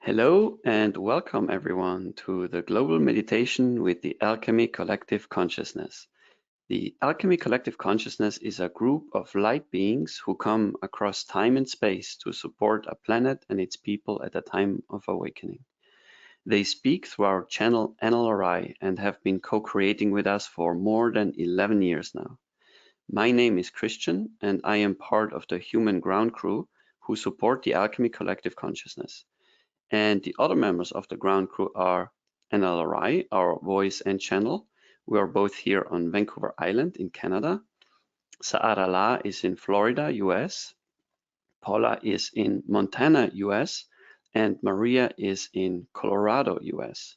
Hello and welcome everyone to the Global Meditation with the Alchemy Collective Consciousness. The Alchemy Collective Consciousness is a group of light beings who come across time and space to support a planet and its people at a time of awakening. They speak through our channel Ana-La-Rai and have been co-creating with us for more than 11 years now. My name is Christian and I am part of the human ground crew who support the Alchemy Collective Consciousness. And the other members of the ground crew are Ana-La-Rai, our voice and channel. We are both here on Vancouver Island in Canada. Sa'ara is in Florida, US. Paula is in Montana, US. And Maria is in Colorado, US.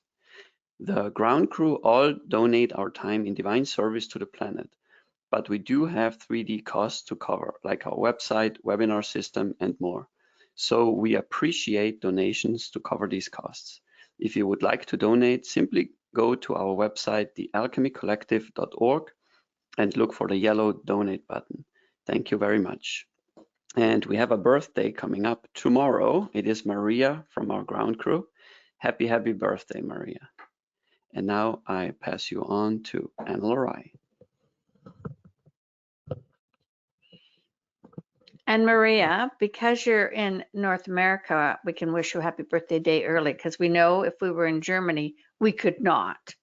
The ground crew all donate our time in divine service to the planet, but we do have 3D costs to cover, like our website, webinar system, and more. So we appreciate donations to cover these costs. If you would like to donate, simply go to our website, thealchemycollective.org, and look for the yellow donate button. Thank you very much. And we have a birthday coming up tomorrow. It is Maria from our ground crew. Happy birthday, Maria. And now I pass you on to Ana-La-Rai. And Maria, because you're in North America, we can wish you a happy birthday day early because we know if we were in Germany, we could not.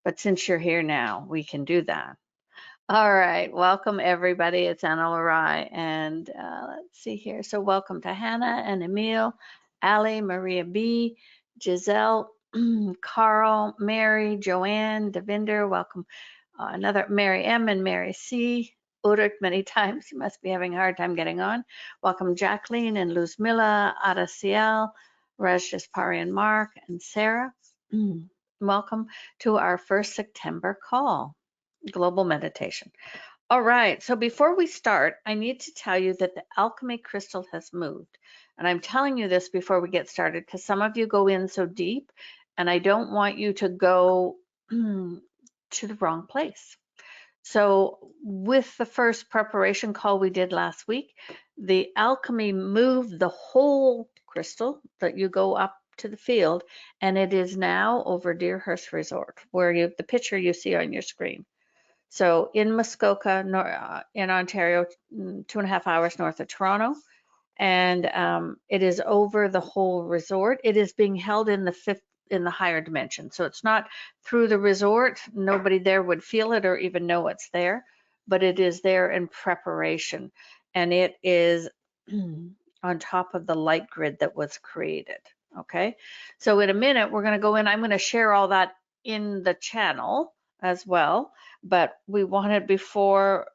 But since you're here now, we can do that. All right, welcome everybody. It's Ana-La-Rai, and let's see here. So welcome to Hannah and Emil, Ali, Maria B, Giselle, Carl, Mary, Joanne, Devinder. Welcome another Mary M and Mary C. Ulrich many times. You must be having a hard time getting on. Welcome Jacqueline and Luzmila, Araciel, Rajesh Pari and Mark and Sarah. Welcome to our first September call, Global Meditation. All right, so before we start, I need to tell you that the alchemy crystal has moved. And I'm telling you this before we get started because some of you go in so deep and I don't want you to go to the wrong place. So with the first preparation call we did last week, the alchemy moved the whole crystal that you go up to the field, and it is now over Deerhurst Resort, where the picture you see on your screen. So in Muskoka, in Ontario, 2.5 hours north of Toronto, and it is over the whole resort. It is being held in the higher dimension. So it's not through the resort. Nobody there would feel it or even know it's there, but it is there in preparation. And it is on top of the light grid that was created. Okay. So in a minute, we're going to go in. I'm going to share all that in the channel as well, but we wanted before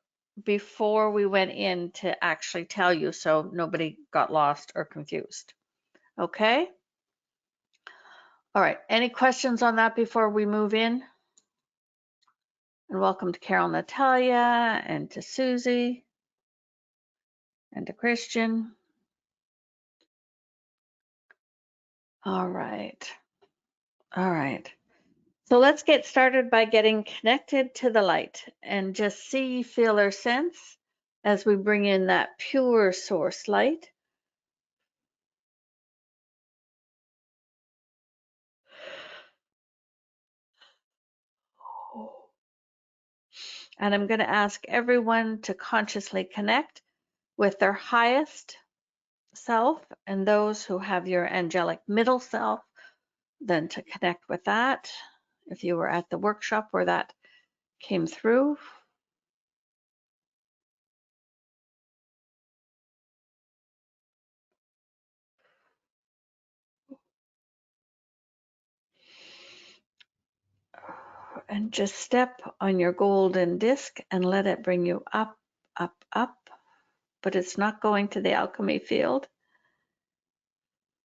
we went in to actually tell you so nobody got lost or confused. Okay? All right, any questions on that before we move in? And welcome to Carol Natalia and to Susie and to Christian. All right. All right. So let's get started by getting connected to the light and just see, feel, or sense as we bring in that pure source light. And I'm going to ask everyone to consciously connect with their highest self, and those who have your angelic middle self, then to connect with that. If you were at the workshop where that came through. And just step on your golden disc and let it bring you up, up, up. But it's not going to the alchemy field.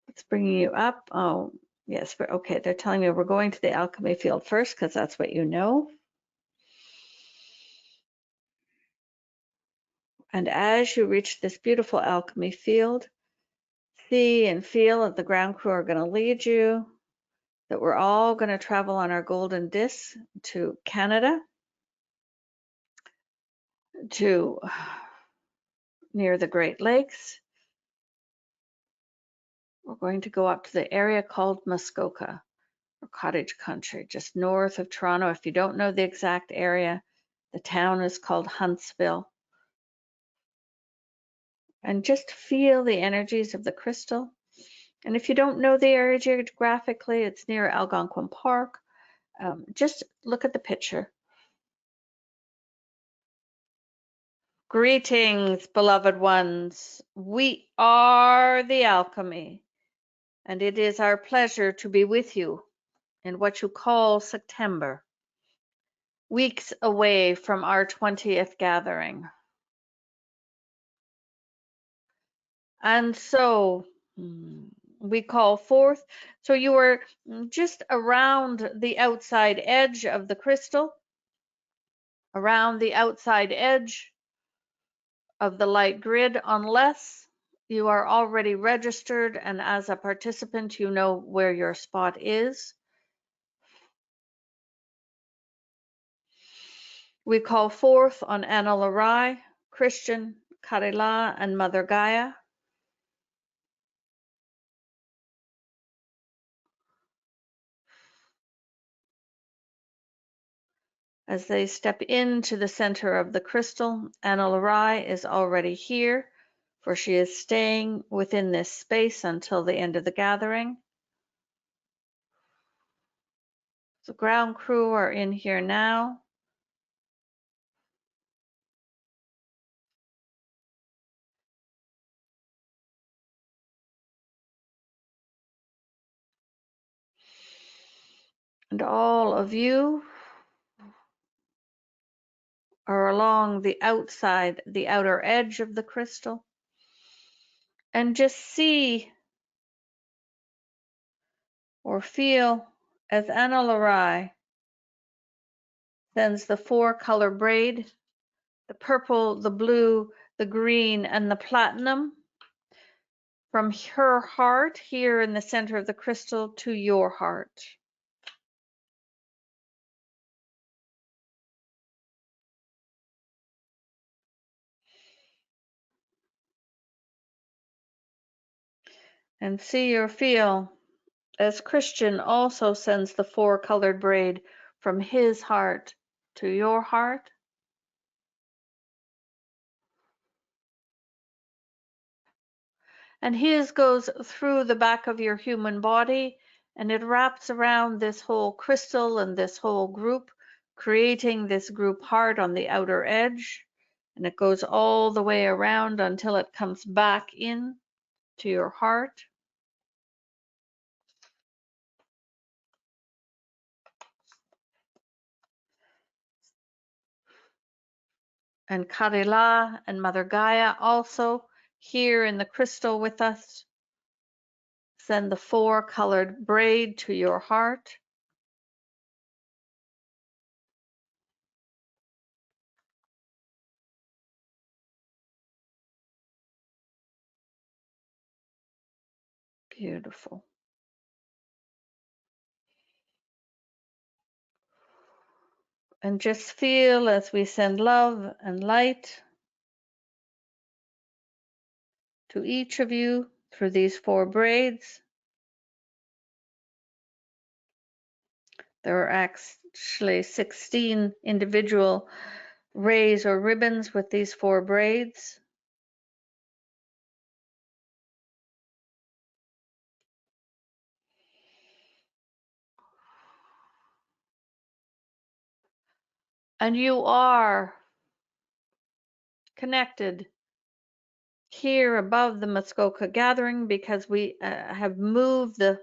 It's bringing you up. Oh, yes. Okay. They're telling me we're going to the alchemy field first because that's what you know. And as you reach this beautiful alchemy field, see and feel that the ground crew are going to lead you, that we're all going to travel on our golden disc to Canada, to near the Great Lakes, We're going to go up to the area called Muskoka, or Cottage Country, just north of Toronto. If you don't know the exact area, the town is called Huntsville. And just feel the energies of the crystal. And if you don't know the area geographically, it's near Algonquin Park. Just look at the picture. Greetings, beloved ones. We are the Alchemy, and it is our pleasure to be with you in what you call September, weeks away from our 20th gathering. And so we call forth. So you are just around the outside edge of the crystal, around the outside edge of the light grid, unless you are already registered and as a participant, you know where your spot is. We call forth on Ana-La-Rai, Christian, Karila, and Mother Gaia. As they step into the center of the crystal, Ana-La-Rai is already here, for she is staying within this space until the end of the gathering. The ground crew are in here now. And all of you are along the outside, the outer edge of the crystal. And just see or feel as Ana-La-Rai sends the 4-color braid, the purple, the blue, the green, and the platinum, from her heart here in the center of the crystal to your heart. And see or feel as Christian also sends the 4-colored braid from his heart to your heart. And his goes through the back of your human body, and it wraps around this whole crystal and this whole group, creating this group heart on the outer edge. And it goes all the way around until it comes back in to your heart. And Karila and Mother Gaia also here in the crystal with us. Send the 4-colored braid to your heart. Beautiful. And just feel as we send love and light to each of you through these 4 braids. There are actually 16 individual rays or ribbons with these 4 braids. And you are connected here above the Muskoka gathering because we have moved the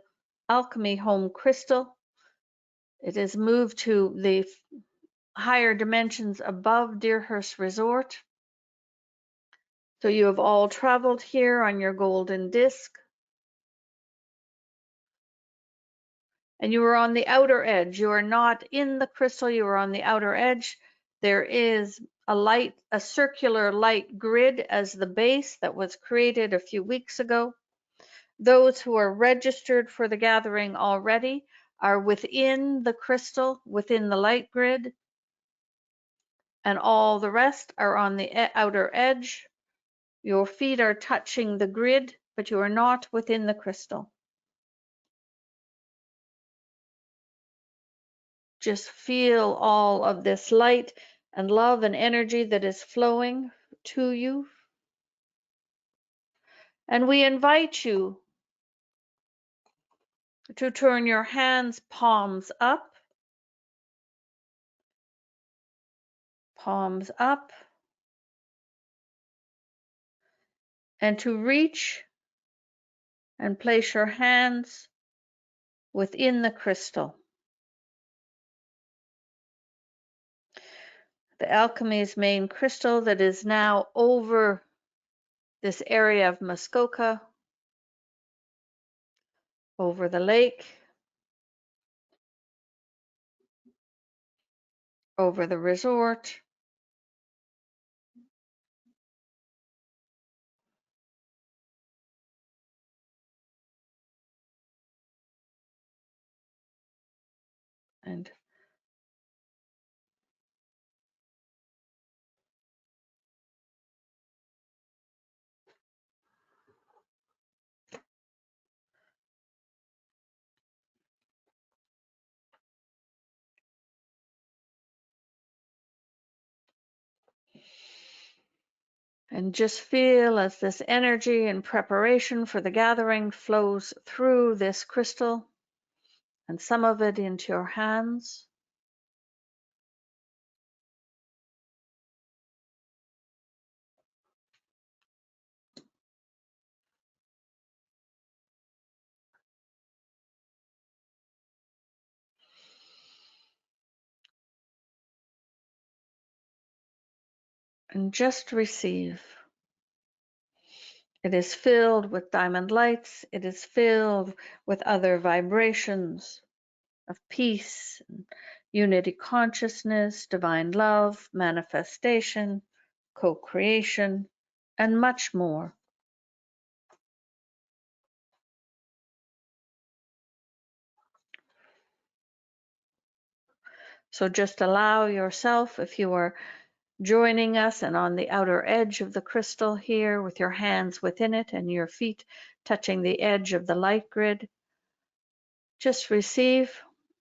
Alchemy home crystal. It is moved to the higher dimensions above Deerhurst Resort. So you have all traveled here on your golden disc. And you are on the outer edge. You are not in the crystal, you are on the outer edge. There is a circular light grid as the base that was created a few weeks ago. Those who are registered for the gathering already are within the crystal, within the light grid, and all the rest are on the outer edge. Your feet are touching the grid but you are not within the crystal. Just feel all of this light and love and energy that is flowing to you. And we invite you to turn your hands palms up, and to reach and place your hands within the crystal. The Alchemy's main crystal that is now over this area of Muskoka, over the lake, over the resort, and just feel as this energy and preparation for the gathering flows through this crystal and some of it into your hands. And just receive. It is filled with diamond lights. It is filled with other vibrations of peace, unity consciousness, divine love, manifestation, co-creation, and much more. So just allow yourself, if you are joining us and on the outer edge of the crystal here with your hands within it and your feet touching the edge of the light grid, just receive.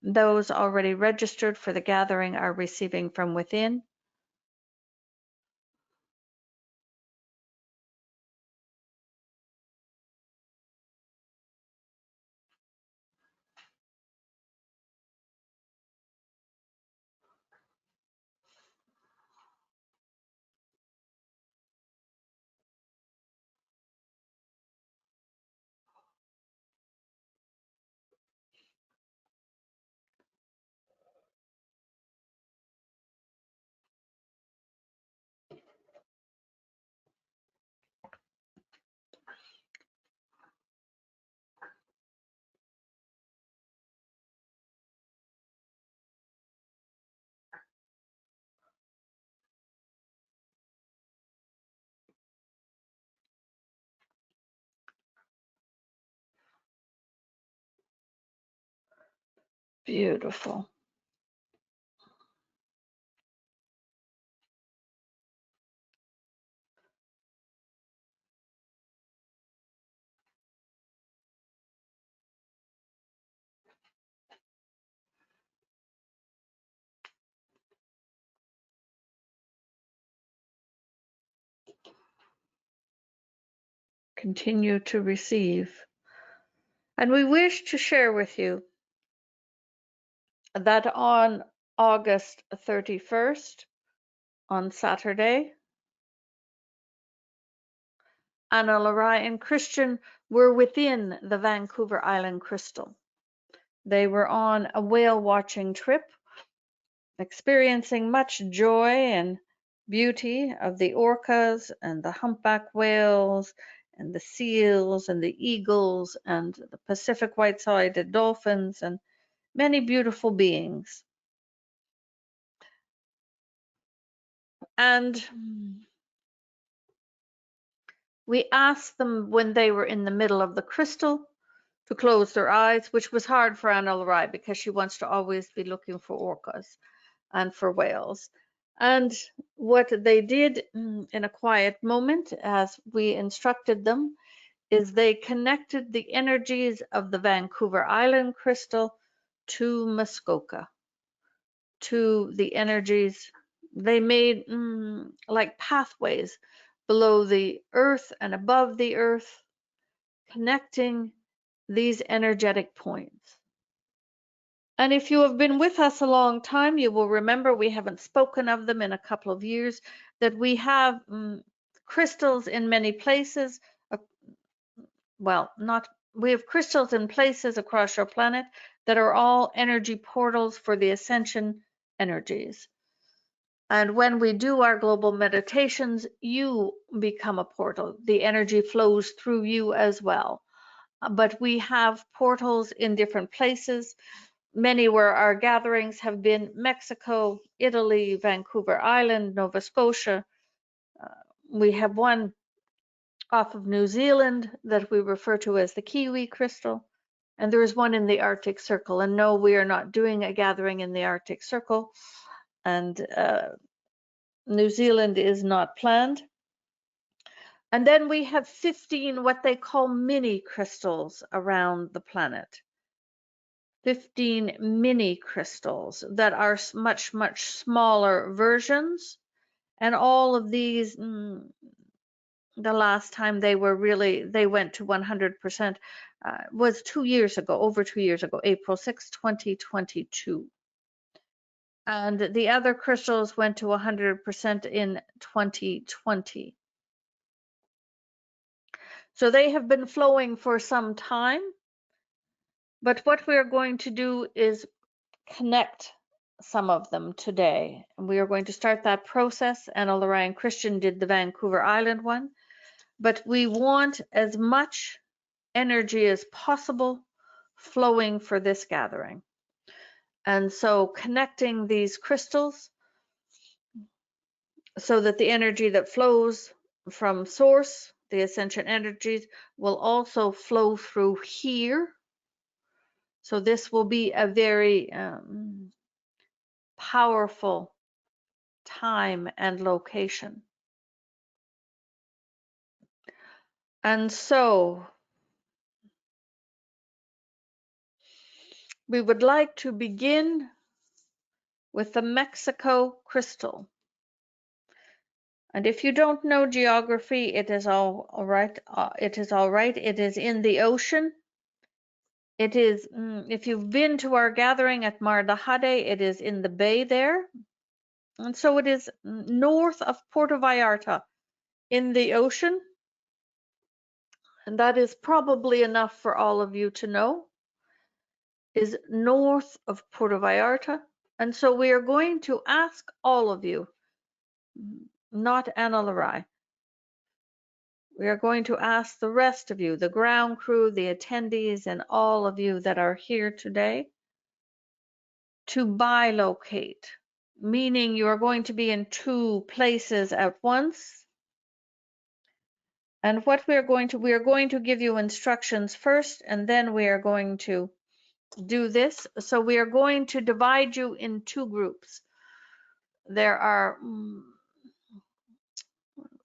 Those already registered for the gathering are receiving from within. Beautiful. Continue to receive. And we wish to share with you that on August 31st, on Saturday, Ana-La-Rai and Christian were within the Vancouver Island crystal. They were on a whale watching trip, experiencing much joy and beauty of the orcas and the humpback whales and the seals and the eagles and the Pacific white-sided dolphins and many beautiful beings. And we asked them when they were in the middle of the crystal to close their eyes, which was hard for Ana-La-Rai because she wants to always be looking for orcas and for whales. And what they did in a quiet moment, as we instructed them, is they connected the energies of the Vancouver Island crystal to Muskoka, to the energies. They made like pathways below the earth and above the earth, connecting these energetic points. And if you have been with us a long time, you will remember we haven't spoken of them in a couple of years, that we have crystals in many places. Well, not, we have crystals in places across your planet that are all energy portals for the ascension energies. And when we do our global meditations, you become a portal. The energy flows through you as well. But we have portals in different places. Many where our gatherings have been: Mexico, Italy, Vancouver Island, Nova Scotia. We have one off of New Zealand that we refer to as the Kiwi crystal. And there is one in the Arctic Circle. And no, we are not doing a gathering in the Arctic Circle. And New Zealand is not planned. And then we have 15 what they call mini crystals around the planet. 15 mini crystals that are much, much smaller versions. And all of these, the last time they went to 100% was 2 years ago, over 2 years ago, April 6, 2022. And the other crystals went to 100% in 2020. So they have been flowing for some time. But what we're going to do is connect some of them today. And we are going to start that process. Ana-La-Rai and Christian did the Vancouver Island one. But we want as much energy as possible flowing for this gathering. And so connecting these crystals so that the energy that flows from source, the ascension energies, will also flow through here. So this will be a very powerful time and location. And so we would like to begin with the Mexico crystal. And if you don't know geography, it is all right. It is all right. It is in the ocean. It is, if you've been to our gathering at Mar de Jade, it is in the bay there. And so it is north of Puerto Vallarta in the ocean. And that is probably enough for all of you to know, is north of Puerto Vallarta. And so we are going to ask all of you, not Ana-La-Rai. We are going to ask the rest of you, the ground crew, the attendees, and all of you that are here today, to bilocate, meaning you are going to be in 2 places at once. And what we are going to give you instructions first, and then we are going to do this. So we are going to divide you in 2 groups. There are,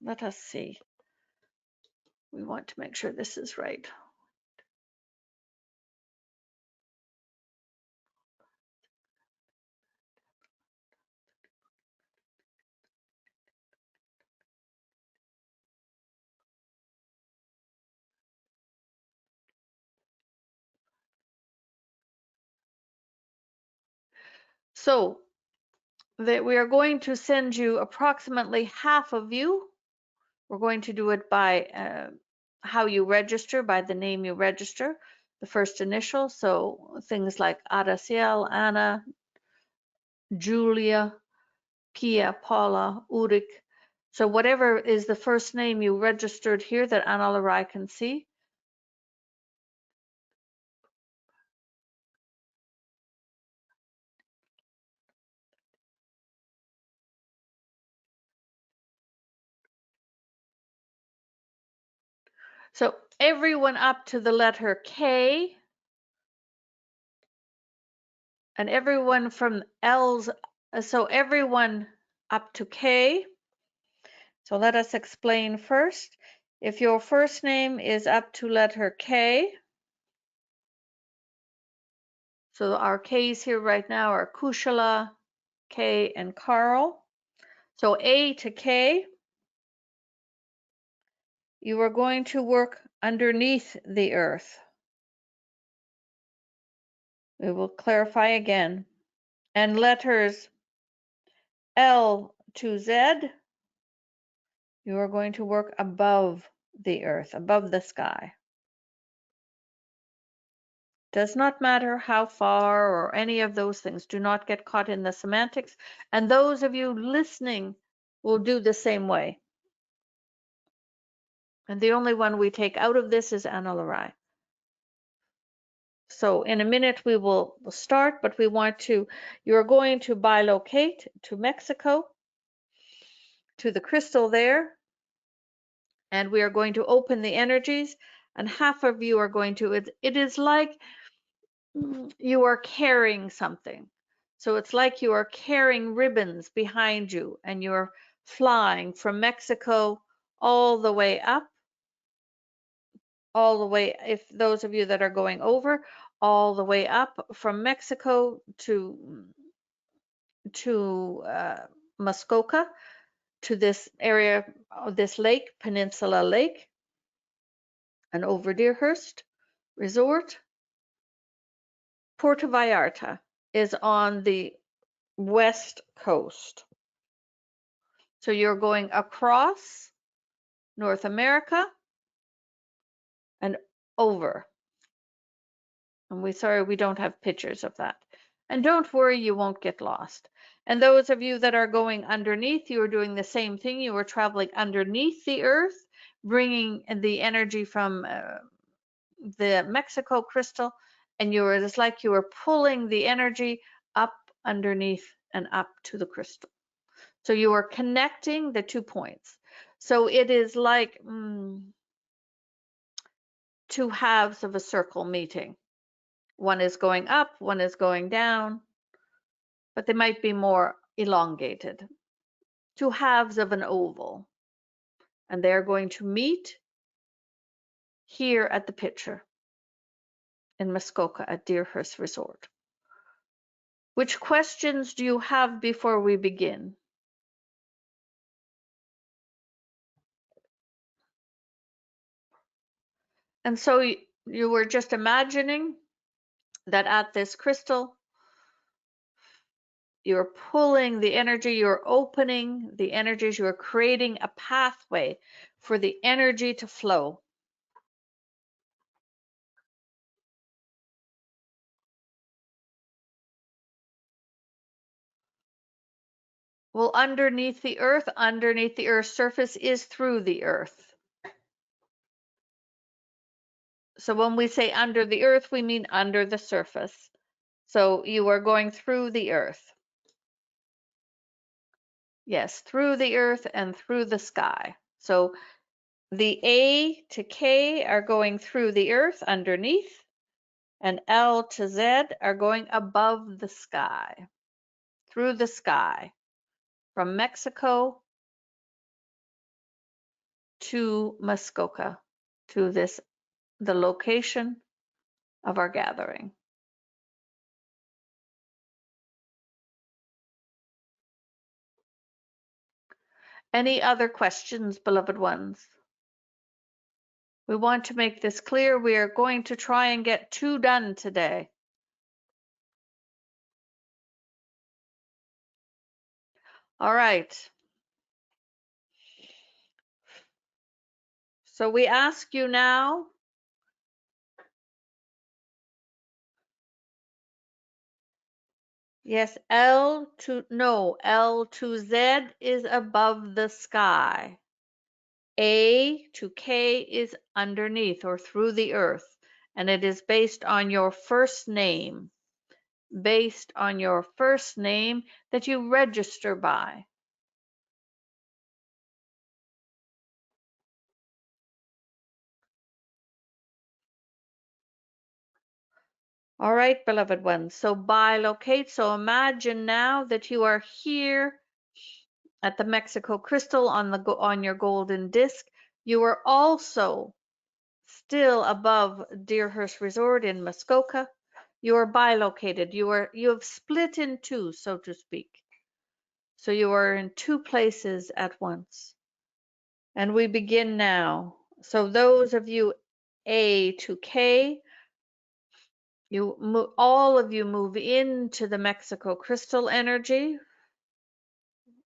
let us see. We want to make sure this is right. So that we are going to send you approximately half of you. We're going to do it by how you register, by the name you register, the first initial. So things like Araciel, Anna, Julia, Pia, Paula, Ulrich. So whatever is the first name you registered here that Ana-La-Rai can see. So everyone up to the letter K, and everyone from L's, so everyone up to K. So let us explain first. If your first name is up to letter K, so our K's here right now are Kushala, K, and Carl. So A to K, you are going to work underneath the earth. We will clarify again. And letters L to Z, you are going to work above the earth, above the sky. Does not matter how far or any of those things. Do not get caught in the semantics. And those of you listening will do the same way. And the only one we take out of this is Ana-La-Rai. So in a minute we will start, but you're going to bilocate to Mexico, to the crystal there, and we are going to open the energies, and half of you are going to, it is like you are carrying something. So it's like you are carrying ribbons behind you, and you're flying from Mexico all the way up, all the way, if those of you that are going over, all the way up from Mexico to Muskoka, to this area, this lake, Peninsula Lake, and over Deerhurst Resort. Puerto Vallarta is on the west coast. So you're going across North America and over. And sorry, we don't have pictures of that. And don't worry, you won't get lost. And those of you that are going underneath, you are doing the same thing. You are traveling underneath the earth, bringing the energy from the Mexico crystal, and it's like you are pulling the energy up underneath and up to the crystal. So you are connecting the 2 points. So it is like 2 halves of a circle meeting. One is going up, one is going down, but they might be more elongated. 2 halves of an oval. And they're going to meet here at the picture in Muskoka at Deerhurst Resort. Which questions do you have before we begin? And so you were just imagining that at this crystal, you're pulling the energy, you're opening the energies, you're creating a pathway for the energy to flow. Well, underneath the earth's surface is through the earth. So when we say under the earth, we mean under the surface. So you are going through the earth. Yes, through the earth and through the sky. So the A to K are going through the earth underneath, and L to Z are going above the sky, through the sky, from Mexico to Muskoka, to the location of our gathering. Any other questions, beloved ones? We want to make this clear. We are going to try and get 2 done today. All right. So we ask you now, yes, L to Z is above the sky. A to K is underneath or through the earth, and it is based on your first name, that you register by. All right, beloved ones, so bilocate. So imagine now that you are here at the Mexico crystal on your golden disc. You are also still above Deerhurst Resort in Muskoka. You are bilocated. You have split in two, so to speak. So you are in two places at once. And we begin now. So those of you A to K, all of you move into the Mexico crystal energy.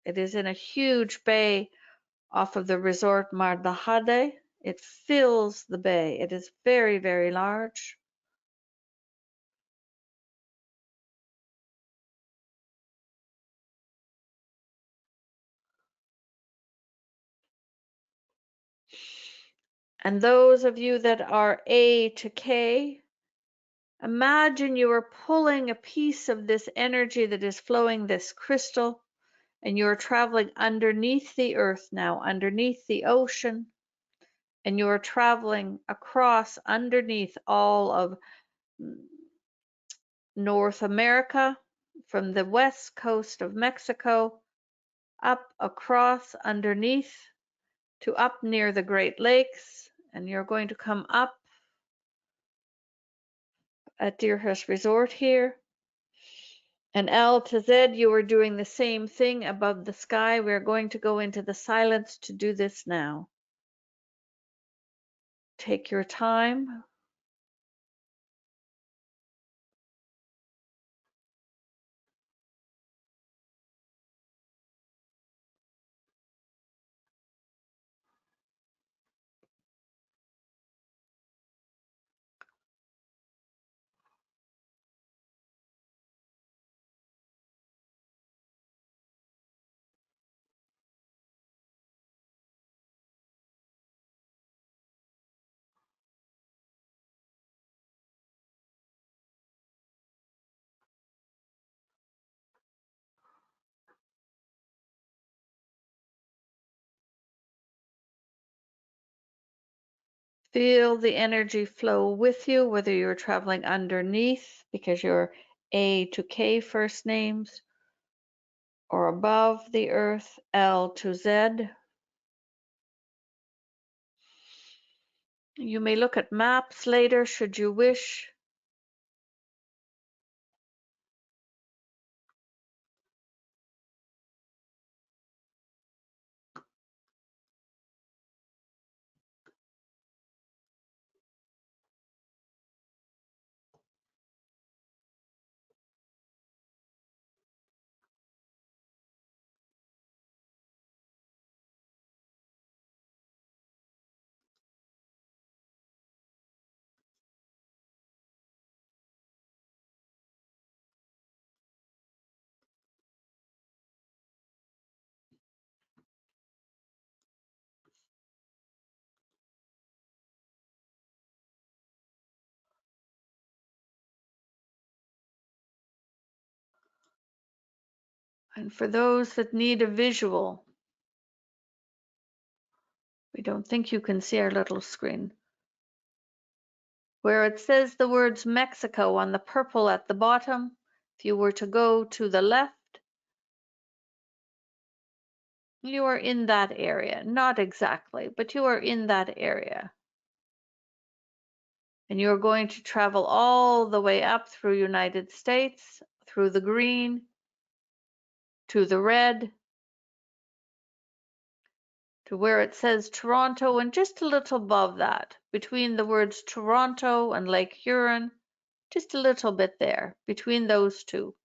It is in a huge bay off of the resort Mar de Jade. It fills the bay. It is very, very large. And those of you that are A to K, imagine you are pulling a piece of this energy that is flowing, this crystal, and you're traveling underneath the earth now, underneath the ocean, and you're traveling across underneath all of North America, from the west coast of Mexico, up across underneath to up near the Great Lakes, and you're going to come up at Deerhurst Resort here. And L to Z, you are doing the same thing above the sky. We're going to go into the silence to do this now. Take your time. Feel the energy flow with you, whether you're traveling underneath because you're A to K first names, or above the earth, L to Z. You may look at maps later should you wish. And for those that need a visual, we don't think you can see our little screen. Where it says the words Mexico on the purple at the bottom, if you were to go to the left, you are in that area. Not exactly, but you are in that area. And you're going to travel all the way up through United States, through the green, to the red, to where it says Toronto, and just a little above that, between the words Toronto and Lake Huron, just a little bit there, between those two.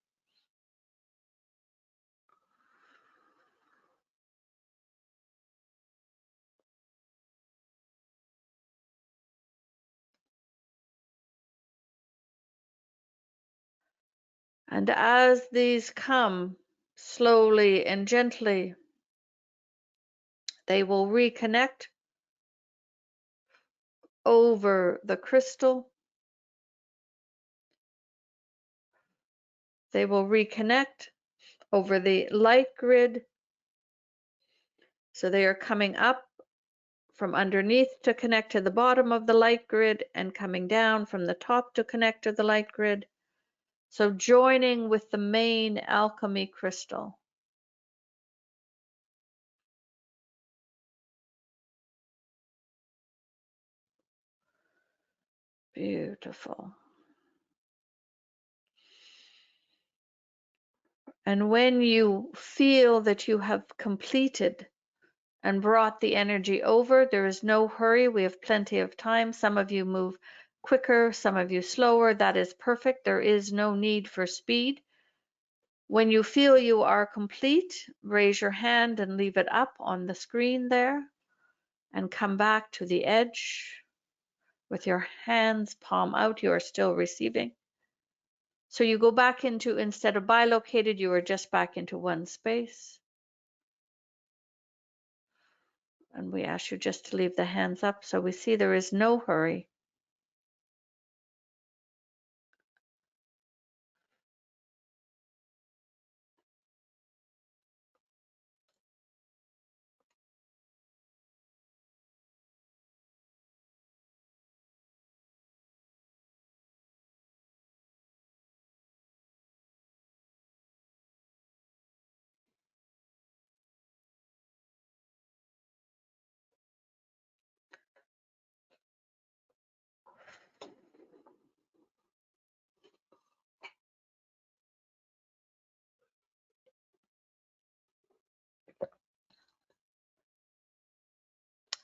And as these come slowly and gently, they will reconnect over the crystal. They will reconnect over the light grid. So they are coming up from underneath to connect to the bottom of the light grid and coming down from the top to connect to the light grid. So joining with the main alchemy crystal. Beautiful. And when you feel that you have completed and brought the energy over, there is no hurry. We have plenty of time. Some of you move quicker, some of you slower. That is perfect. There is no need for speed. When you feel you are complete, raise your hand and leave it up on the screen there, and come back to the edge with your hands palm out. You are still receiving. So you go back into, instead of bilocated, you are just back into one space. And we ask you just to leave the hands up so we see there is no hurry.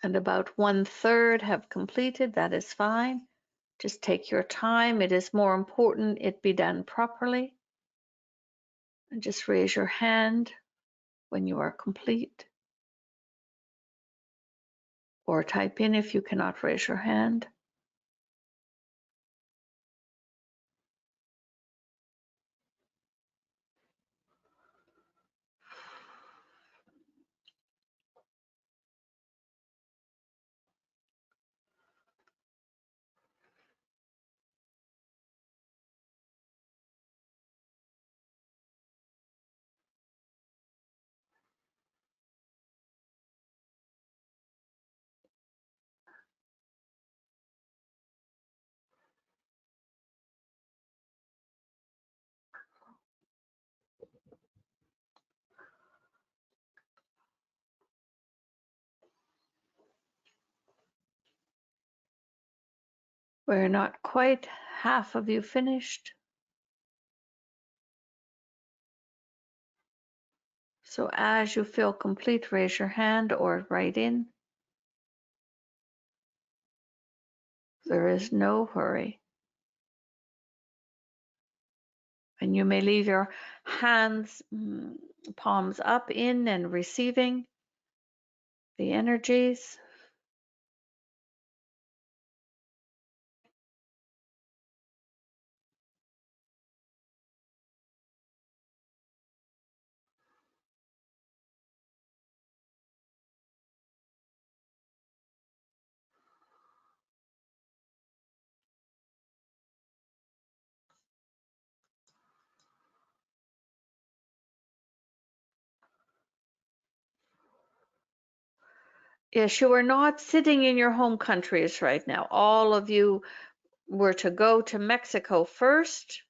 And about 1/3 have completed. That is fine. Just take your time. It is more important it be done properly. And just raise your hand when you are complete. Or type in if you cannot raise your hand. We're not quite half of you finished. So as you feel complete, raise your hand or write in. There is no hurry. And you may leave your hands, palms up in and receiving the energies. Yes, you are not sitting in your home countries right now. All of you were to go to Mexico first.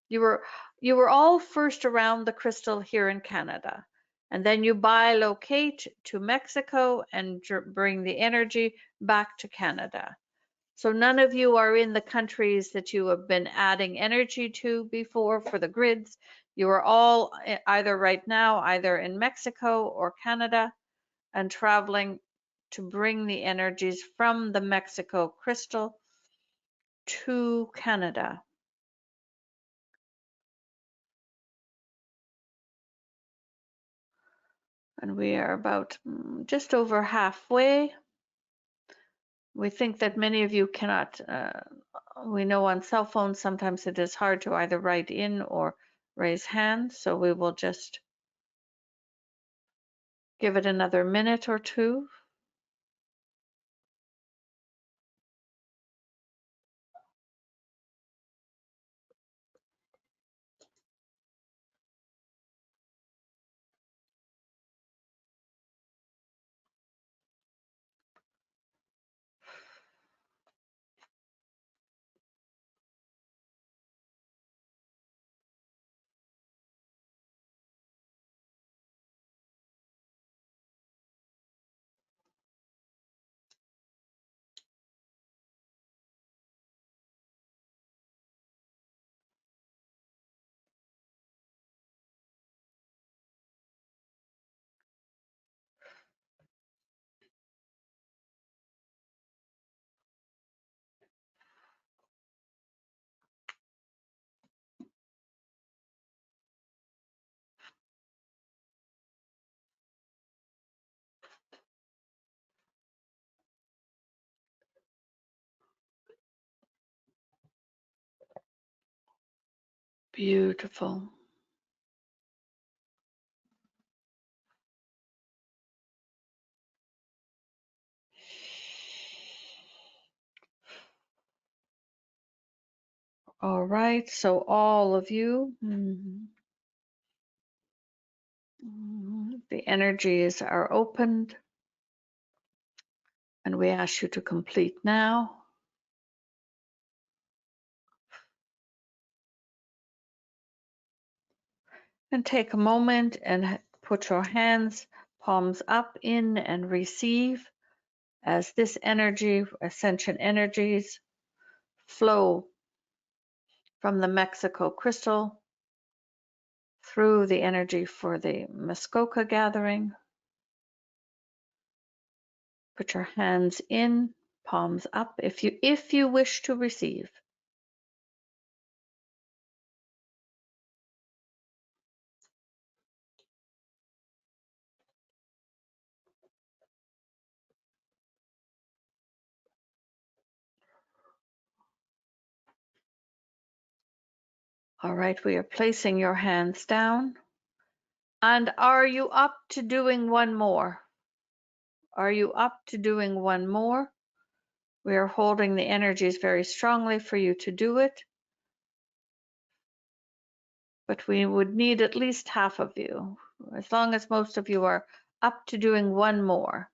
You were all first around the crystal here in Canada. And then you bilocate to Mexico and bring the energy back to Canada. So none of you are in the countries that you have been adding energy to before for the grids. You are all either right now, either in Mexico or Canada, and traveling to bring the energies from the Mexico crystal to Canada. And we are about just over halfway. We think that many of you cannot, we know on cell phones sometimes it is hard to either write in or raise hands, so we will just give it another minute or two. Beautiful. All right, so all of you, the energies are opened, and we ask you to complete now. And take a moment and put your hands, palms up in and receive as this energy, ascension energies, flow from the Mexico crystal through the energy for the Muskoka gathering. Put your hands in, palms up if you wish to receive. All right, we are placing your hands down. And are you up to doing one more? Are you up to doing one more? We are holding the energies very strongly for you to do it. But we would need at least half of you, as long as most of you are up to doing one more.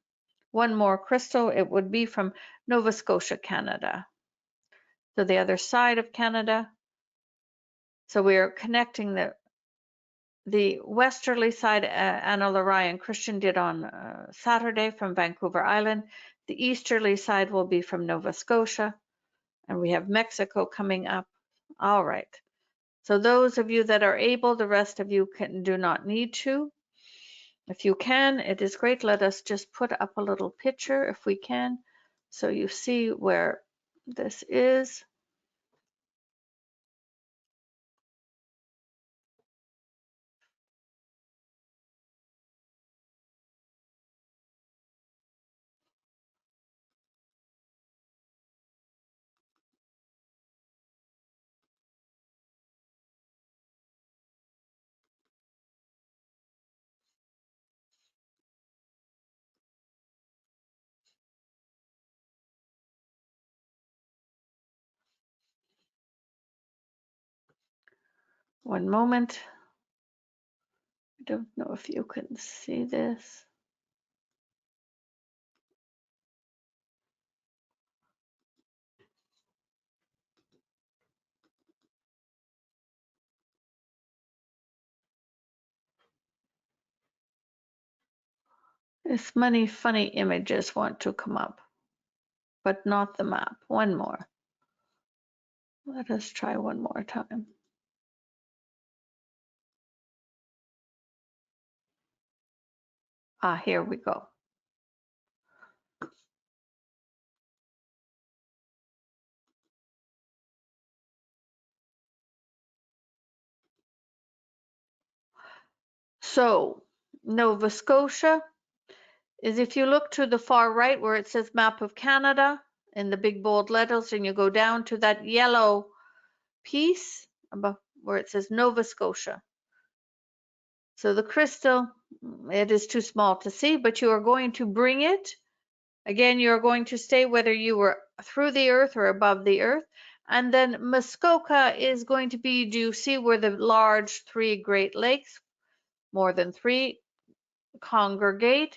One more crystal, it would be from Nova Scotia, Canada. So the other side of Canada. So we are connecting the westerly side, Ana-La-Rai and Christian did on Saturday from Vancouver Island. The easterly side will be from Nova Scotia. And we have Mexico coming up. All right. So those of you that are able, the rest of you do not need to. If you can, it is great. Let us just put up a little picture if we can, so you see where this is. One moment. I don't know if you can see this. This many funny images want to come up, but not the map. One more. Let us try one more time. Ah, here we go. So Nova Scotia is, if you look to the far right where it says map of Canada in the big bold letters, and you go down to that yellow piece above where it says Nova Scotia. So the crystal, it is too small to see, but you are going to bring it. Again, you are going to stay whether you were through the earth or above the earth. And then Muskoka is going to be, do you see where the large 3 Great Lakes, more than 3, congregate?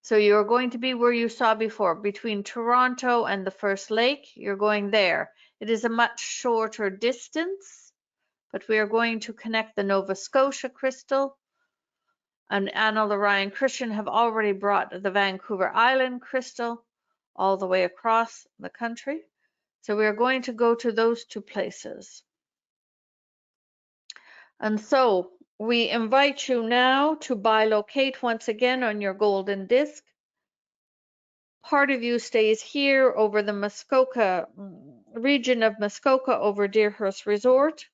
So you're going to be where you saw before, between Toronto and the first lake. You're going there. It is a much shorter distance, but we are going to connect the Nova Scotia crystal. And Ana-La-Rai and Christian have already brought the Vancouver Island crystal all the way across the country. So we are going to go to those 2 places. And so we invite you now to bilocate once again on your golden disc. Part of you stays here over the Muskoka region of Muskoka over Deerhurst Resort,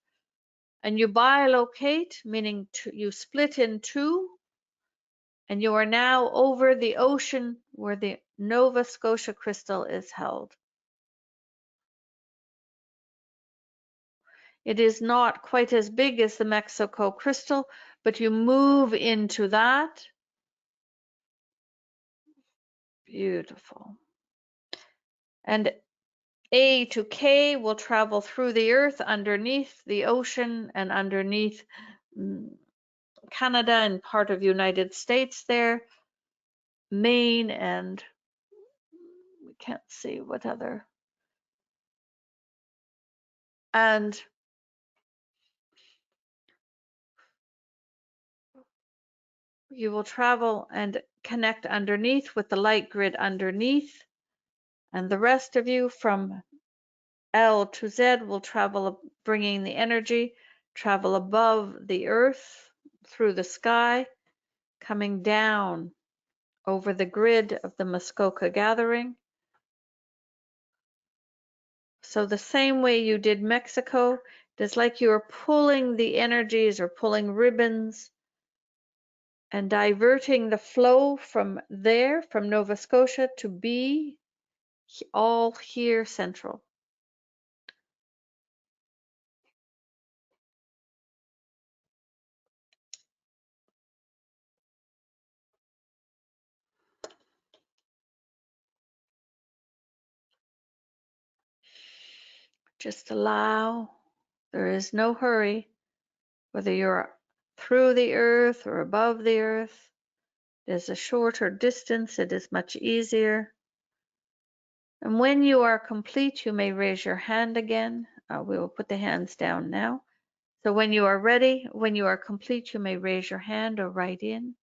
and you bilocate, meaning you split in 2, and you are now over the ocean where the Nova Scotia crystal is held. It is not quite as big as the Mexico crystal, but you move into that. Beautiful. And A to K will travel through the earth, underneath the ocean, and underneath Canada and part of United States there, Maine, and we can't see what other. And you will travel and connect underneath with the light grid underneath. And the rest of you from L to Z will travel, bringing the energy, travel above the earth, through the sky, coming down over the grid of the Muskoka gathering. So the same way you did Mexico, it's like you are pulling the energies or pulling ribbons and diverting the flow from there, from Nova Scotia to B, all here central. Just allow. There is no hurry, whether you're through the earth or above the earth. There's a shorter distance, it is much easier. And when you are complete, you may raise your hand again. We will put the hands down now. So when you are ready, when you are complete, you may raise your hand or write in.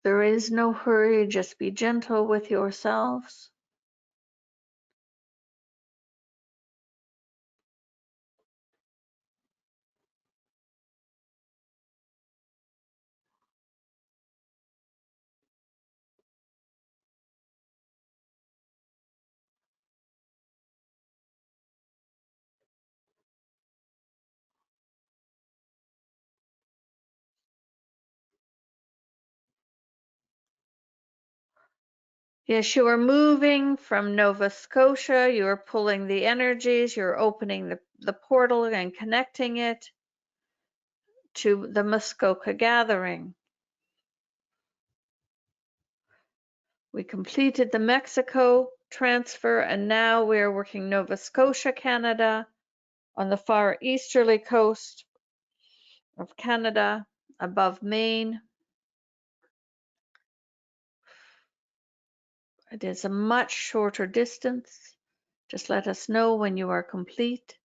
There is no hurry, just be gentle with yourselves. Yes, you are moving from Nova Scotia, you are pulling the energies, you're opening the portal and connecting it to the Muskoka gathering. We completed the Mexico transfer, and now we are working Nova Scotia, Canada, on the far easterly coast of Canada, above Maine. It is a much shorter distance. Just let us know when you are complete.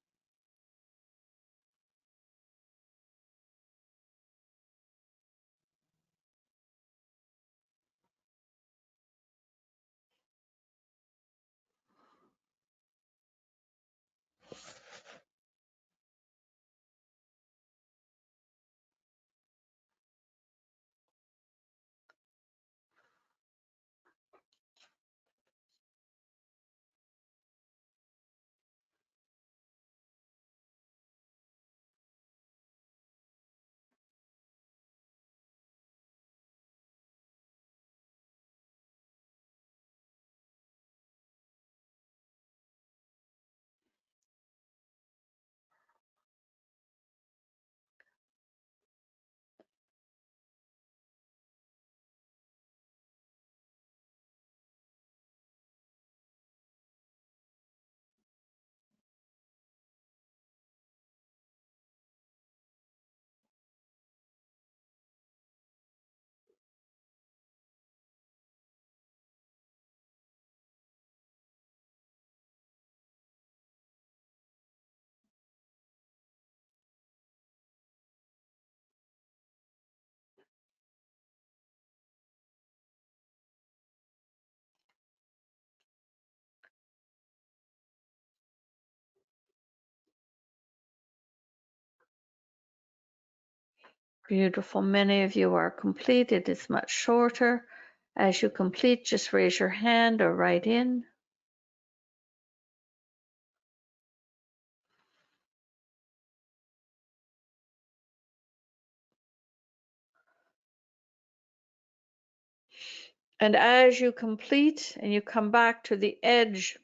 Beautiful. Many of you are complete. It is much shorter. As you complete, just raise your hand or write in. And as you complete and you come back to the edge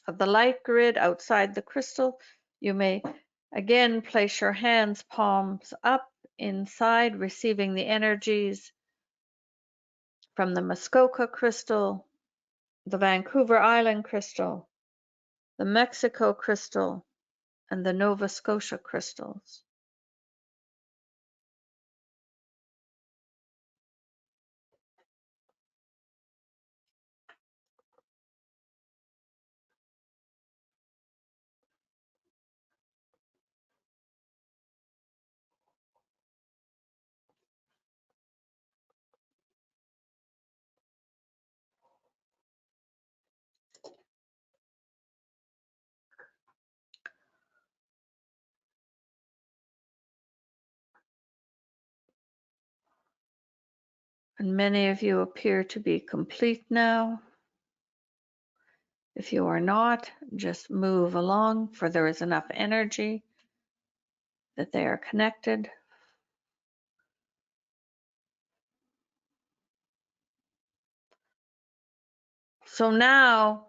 of the light grid outside the crystal, you may again place your hands palms up inside, receiving the energies from the Muskoka crystal, the Vancouver Island crystal, the Mexico crystal, and the Nova Scotia crystals. And many of you appear to be complete now. If you are not, just move along, for there is enough energy that they are connected. So now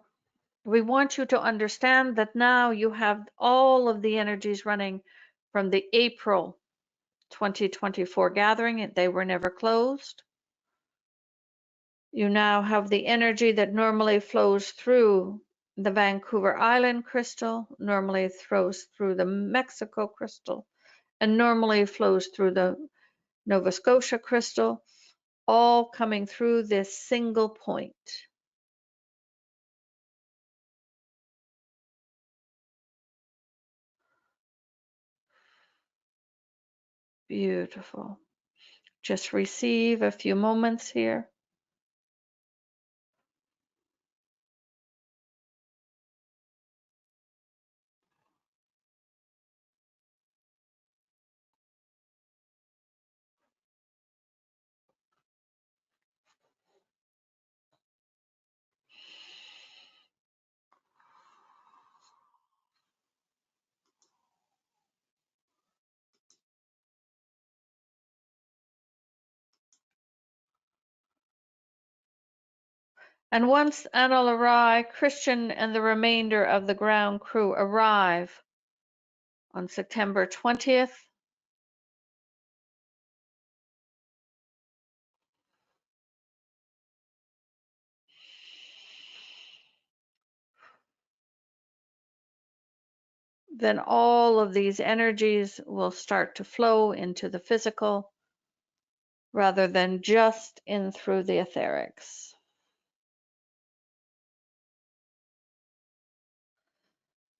we want you to understand that now you have all of the energies running from the April 2024 gathering. They were never closed. You now have the energy that normally flows through the Vancouver Island crystal, normally flows through the Mexico crystal, and normally flows through the Nova Scotia crystal, all coming through this single point. Beautiful. Just receive a few moments here. And once Ana-La-Rai, Christian, and the remainder of the ground crew arrive on September 20th, then all of these energies will start to flow into the physical rather than just in through the etherics.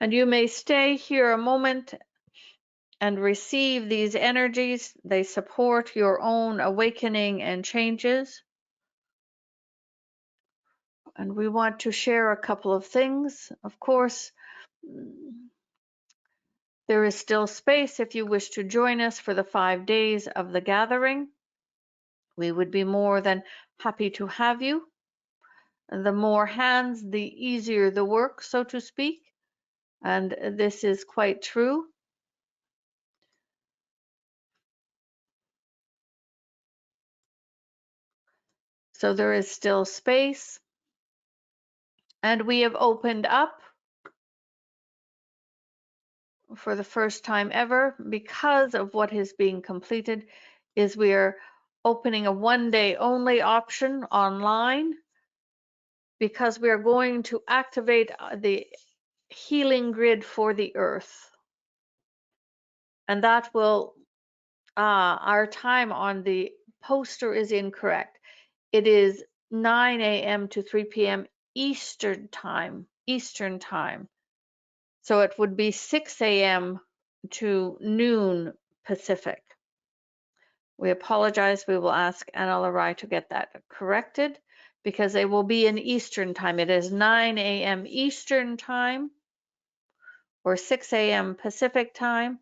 And you may stay here a moment and receive these energies. They support your own awakening and changes. And we want to share a couple of things. Of course, there is still space if you wish to join us for the 5 days of the gathering. We would be more than happy to have you. The more hands, the easier the work, so to speak. And this is quite true. So there is still space. And we have opened up for the first time ever, because of what is being completed, is we are opening a 1-day only option online, because we are going to activate the healing grid for the earth. And that will, our time on the poster is incorrect. It is 9 a.m. to 3 p.m. Eastern time. So it would be 6 a.m. to noon Pacific. We apologize. We will ask Ana-La-Rai to get that corrected, because they will be in Eastern time. It is 9 a.m. Eastern time or 6 a.m. Pacific time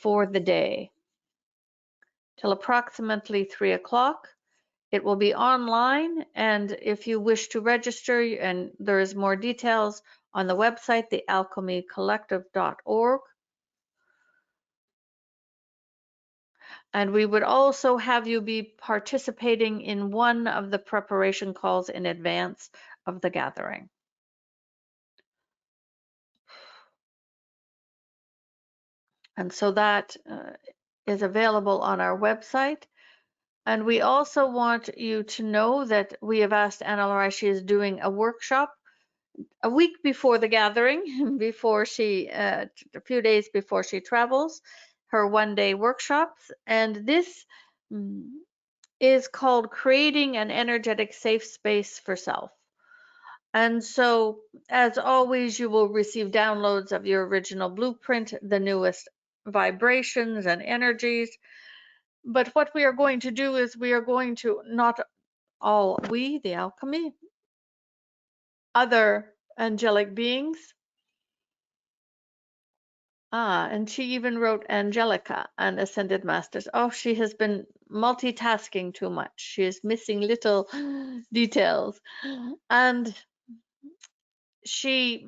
for the day. till approximately 3 o'clock. It will be online, and if you wish to register, and there is more details on the website, thealchemycollective.org. And we would also have you be participating in one of the preparation calls in advance of the gathering. And so that is available on our website. And we also want you to know that we have asked Ana-La-Rai, she is doing a workshop a week before the gathering, before she, a few days before she travels, her one-day workshops. And this is called Creating an Energetic Safe Space for Self. And so, as always, you will receive downloads of your original blueprint, the newest vibrations and energies. But what we are going to do is we are going to, not all we, the alchemy, other angelic beings. And she even wrote Angelica and Ascended Masters. Oh, she has been multitasking too much. She is missing little details. And she,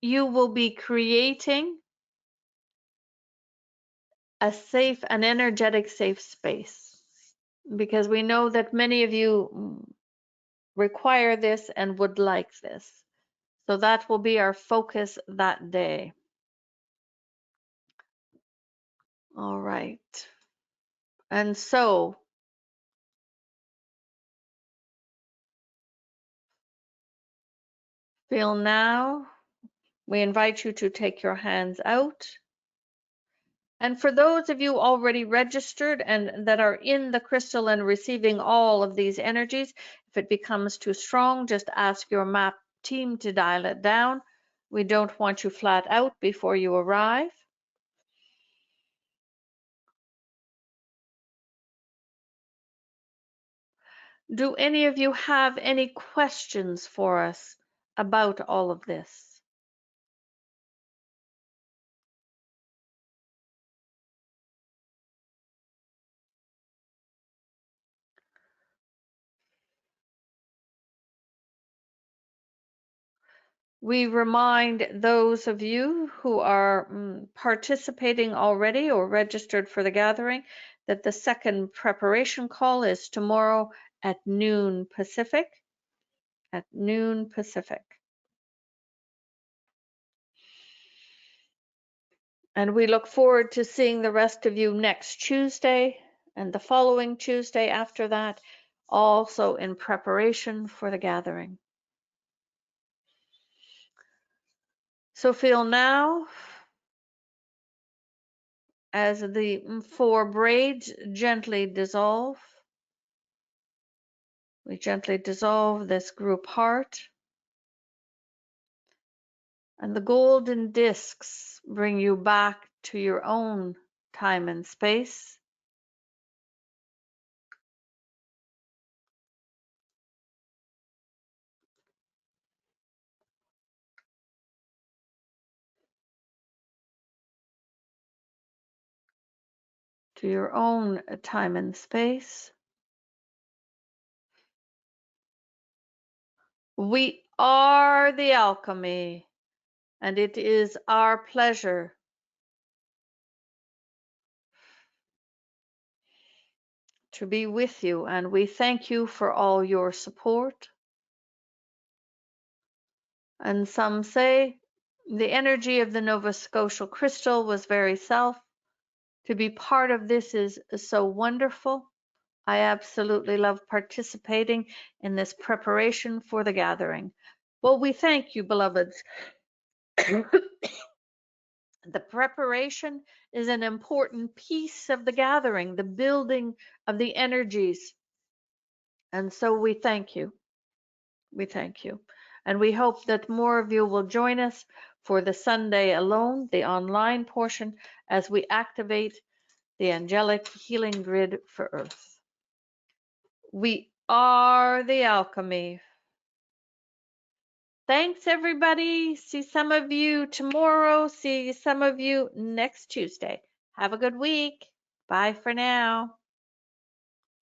you will be creating an energetic safe space, because we know that many of you require this and would like this. So that will be our focus that day. All right. And so feel now, we invite you to take your hands out. And for those of you already registered and that are in the crystal and receiving all of these energies, if it becomes too strong, just ask your map team to dial it down. We don't want you flat out before you arrive. Do any of you have any questions for us about all of this? We remind those of you who are participating already or registered for the gathering that the second preparation call is tomorrow at noon Pacific. At noon Pacific. And we look forward to seeing the rest of you next Tuesday and the following Tuesday after that, also in preparation for the gathering. So feel now as the 4 braids gently dissolve. We gently dissolve this group heart. And the golden discs bring you back to your own time and space. To your own time and space. We are the alchemy, and it is our pleasure to be with you, and we thank you for all your support. And some say the energy of the Nova Scotia crystal was very self. To be part of this is so wonderful. I absolutely love participating in this preparation for the gathering. Well, we thank you, beloveds. The preparation is an important piece of the gathering, the building of the energies. And so we thank you. We thank you. And we hope that more of you will join us for the Sunday alone, the online portion, as we activate the angelic healing grid for Earth. We are the alchemy. Thanks, everybody. See some of you tomorrow. See some of you next Tuesday. Have a good week. Bye for now.